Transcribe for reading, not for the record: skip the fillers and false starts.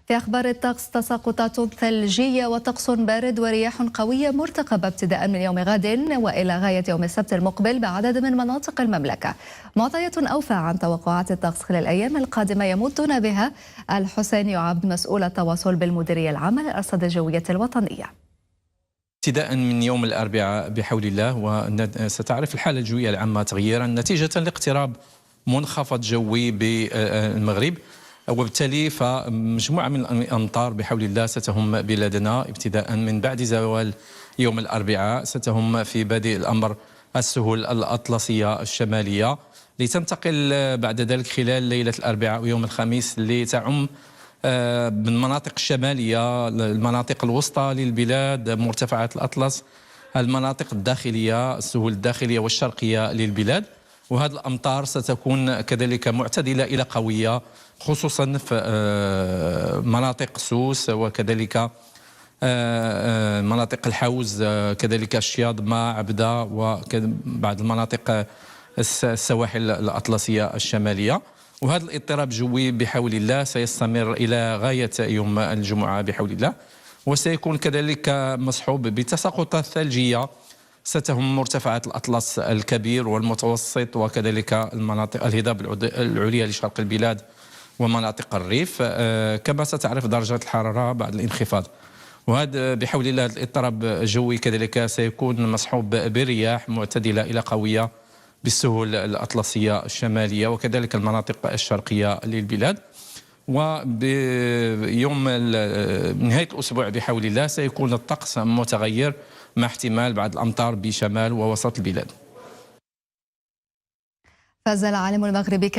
في أخبار الطقس، تساقطات ثلجية وطقس بارد ورياح قوية مرتقبة ابتداء من يوم غد وإلى غاية يوم السبت المقبل بعدد من مناطق المملكة. معطيات أوفى عن توقعات الطقس خلال الأيام القادمة يمدنا بها الحسيني عبد مسؤول التواصل بالمديرية العامة للأرصاد الجوية الوطنية. ابتداء من يوم الأربعاء بحول الله، وستعرف الحالة الجوية العامة تغييرا نتيجة لاقتراب منخفض جوي بالمغرب، وبالتالي فمجموعة من الأمطار بحول الله ستهم بلادنا ابتداء من بعد زوال يوم الأربعاء. ستهم في بادئ الأمر السهول الأطلسية الشمالية، لتنتقل بعد ذلك خلال ليلة الأربعاء ويوم الخميس لتعم من المناطق الشمالية، المناطق الوسطى للبلاد، مرتفعات الأطلس، المناطق الداخلية، السهول الداخلية والشرقية للبلاد. وهذه الأمطار ستكون كذلك معتدلة إلى قوية، خصوصا في مناطق سوس وكذلك مناطق الحوز، كذلك الشياض ما عبدة وبعض المناطق السواحل الأطلسية الشمالية. وهذا الاضطراب الجوي بحول الله سيستمر إلى غاية يوم الجمعة بحول الله، وسيكون كذلك مصحوب بتساقطات ثلجية ستهم مرتفعات الأطلس الكبير والمتوسط، وكذلك المناطق الهضاب العليا لشرق البلاد ومناطق الريف. كما ستعرف درجة الحرارة بعد الانخفاض، وهذا بحول الله الاضطراب الجوي كذلك سيكون مصحوب برياح معتدلة إلى قوية بالسهول الأطلسية الشمالية وكذلك المناطق الشرقية للبلاد. وبيوم نهاية الأسبوع بحول الله سيكون الطقس متغير مع احتمال بعض الأمطار بشمال ووسط البلاد. فاز العالم المغربي